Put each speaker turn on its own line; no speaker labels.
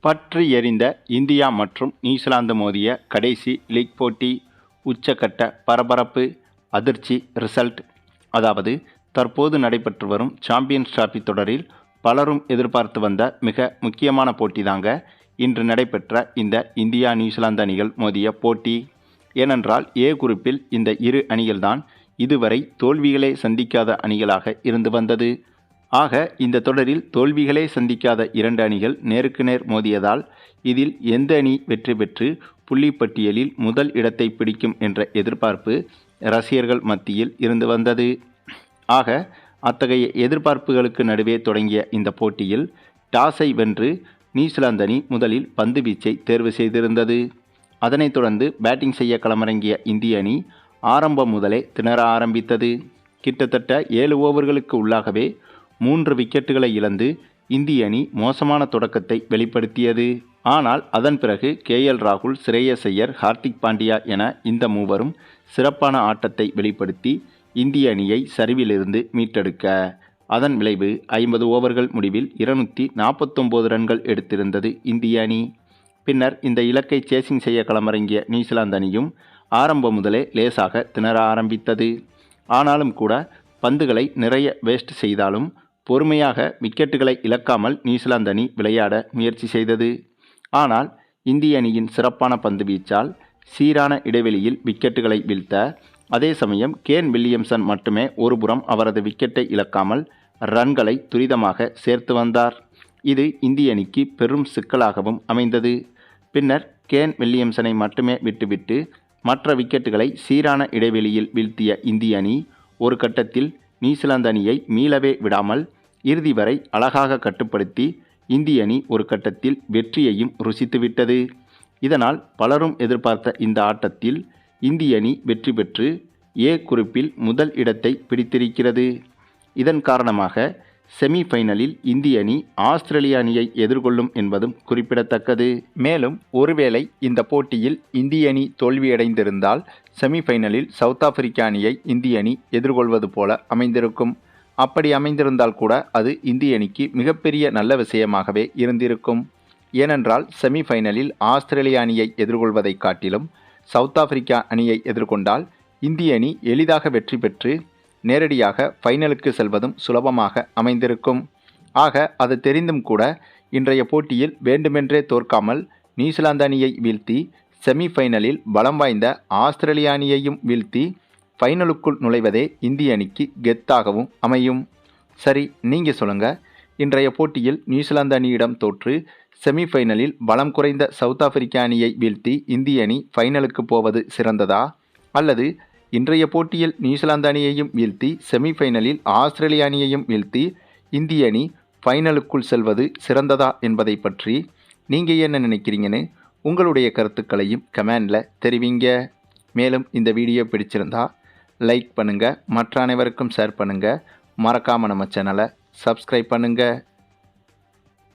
பற்றி எறிந்த இந்தியா மற்றும் நியூசிலாந்து மோதிய கடைசி லீக் போட்டி. உச்சக்கட்ட பரபரப்பு, அதிர்ச்சி ரிசல்ட். அதாவது தற்போது நடைபெற்று வரும் சாம்பியன்ஸ் டிராபி தொடரில் பலரும் எதிர்பார்த்து வந்த மிக முக்கியமான போட்டிதாங்க இன்று நடைபெற்ற இந்த இந்தியா நியூசிலாந்து அணிகள் மோதிய போட்டி. ஏனென்றால் ஏ குரூப்பில் இந்த இரு அணிகள்தான் இதுவரை தோல்விகளை சந்திக்காத அணிகளாக இருந்து வந்தது. ஆக இந்த தொடரில் தோல்விகளே சந்திக்காத இரண்டு அணிகள் நேருக்கு நேர் மோதியதால் இதில் எந்த அணி வெற்றி பெற்று புள்ளிப்பட்டியலில் முதல் இடத்தை பிடிக்கும் என்ற எதிர்பார்ப்பு ரசிகர்கள் மத்தியில் இருந்து வந்தது. ஆக அத்தகைய எதிர்பார்ப்புகளுக்கு நடுவே தொடங்கிய இந்த போட்டியில் டாஸை வென்று நியூசிலாந்து அணி முதலில் பந்து வீச்சை தேர்வு செய்திருந்தது. அதனைத் தொடர்ந்து பேட்டிங் செய்ய களமிறங்கிய இந்திய அணி ஆரம்பம் முதலே திணற ஆரம்பித்தது. கிட்டத்தட்ட 7 ஓவர்களுக்கு உள்ளாகவே 3 விக்கெட்டுகளை இழந்து இந்திய அணி மோசமான தொடக்கத்தை வெளிப்படுத்தியது. ஆனால் அதன் பிறகு KL ராகுல், ஸ்ரேயஸ் ஐயர், ஹார்திக் பாண்டியா என இந்த மூவரும் சிறப்பான ஆட்டத்தை வெளிப்படுத்தி இந்திய அணியை சரிவிலிருந்து மீட்டெடுக்க, அதன் விளைவு 50 ஓவர்கள் முடிவில் 249 ரன்கள் எடுத்திருந்தது இந்திய அணி. பின்னர் இந்த இலக்கை சேசிங் செய்ய களமிறங்கிய நியூசிலாந்து அணியும் ஆரம்பம் முதலே லேசாக திணற ஆரம்பித்தது. ஆனாலும் கூட பந்துகளை நிறைய வேஸ்ட் செய்தாலும் பொறுமையாக விக்கெட்டுகளை இழக்காமல் நியூசிலாந்து அணி விளையாட முயற்சி செய்தது. ஆனால் இந்திய அணியின் சிறப்பான பந்து வீச்சால் சீரான இடைவெளியில் விக்கெட்டுகளை வீழ்த்த, அதே சமயம் கேன் வில்லியம்சன் மட்டுமே ஒருபுறம் அவரது விக்கெட்டை இழக்காமல் ரன்களை துரிதமாக சேர்த்து வந்தார். இது இந்திய அணிக்கு பெரும் சிக்கலாகவும் அமைந்தது. பின்னர் கேன் வில்லியம்சனை மட்டுமே விட்டுவிட்டு மற்ற விக்கெட்டுகளை சீரான இடைவெளியில் வீழ்த்திய இந்திய அணி ஒரு கட்டத்தில் நியூசிலாந்து அணியை மீளவே விடாமல் இறுதி வரை அழகாக கட்டுப்படுத்தி இந்திய அணி ஒரு கட்டத்தில் வெற்றியையும் ருசித்துவிட்டது. இதனால் பலரும் எதிர்பார்த்த இந்த ஆட்டத்தில் இந்திய அணி வெற்றி பெற்று ஏ குரூப்பில் முதல் இடத்தை பிடித்திருக்கிறது. இதன் காரணமாக செமிஃபைனலில் இந்திய அணி ஆஸ்திரேலிய அணியை எதிர்கொள்ளும் என்பதும் குறிப்பிடத்தக்கது. மேலும் ஒருவேளை இந்த போட்டியில் இந்திய அணி தோல்வியடைந்திருந்தால் செமிஃபைனலில் சவுத் ஆப்பிரிக்கா அணியை இந்திய அணி எதிர்கொள்வது போல அமைந்திருக்கும். அப்படி அமைந்திருந்தால் கூட அது இந்திய அணிக்கு மிகப்பெரிய நல்ல விஷயமாகவே இருந்திருக்கும். ஏனென்றால் செமிஃபைனலில் ஆஸ்திரேலிய அணியை எதிர்கொள்வதை காட்டிலும் சவுத் ஆப்பிரிக்கா அணியை எதிர்கொண்டால் இந்திய அணி எளிதாக வெற்றி பெற்று நேரடியாக ஃபைனலுக்கு செல்வதும் சுலபமாக அமைந்திருக்கும். ஆக அது தெரிந்தும் கூட இன்றைய போட்டியில் வேண்டுமென்றே தோற்காமல் நியூசிலாந்து அணியை வீழ்த்தி செமிஃபைனலில் பலம் வாய்ந்த ஆஸ்திரேலிய அணியையும் வீழ்த்தி ஃபைனலுக்குள் நுழைவதே இந்திய அணிக்கு கெத்தாகவும் அமையும். சரி, நீங்கள் சொல்லுங்கள், இன்றைய போட்டியில் நியூசிலாந்து அணியிடம் தோற்று செமிஃபைனலில் பலம் குறைந்த சவுத் ஆப்பிரிக்கா அணியை வீழ்த்தி இந்திய அணி ஃபைனலுக்கு போவது சிறந்ததா, அல்லது இன்றைய போட்டியில் நியூசிலாந்து அணியையும் வீழ்த்தி செமிஃபைனலில் ஆஸ்திரேலிய அணியையும் வீழ்த்தி இந்திய அணி ஃபைனலுக்குள் செல்வது சிறந்ததா என்பதை பற்றி நீங்கள் என்ன நினைக்கிறீங்கன்னு உங்களுடைய கருத்துக்களையும் கமெண்டில் தெரிவிங்க. மேலும் இந்த வீடியோ பிடிச்சிருந்தா லைக் பண்ணுங்கள், மற்ற அனைவருக்கும் ஷேர் பண்ணுங்கள், மறக்காமல் நம்ம சேனலை சப்ஸ்கிரைப் பண்ணுங்கள்.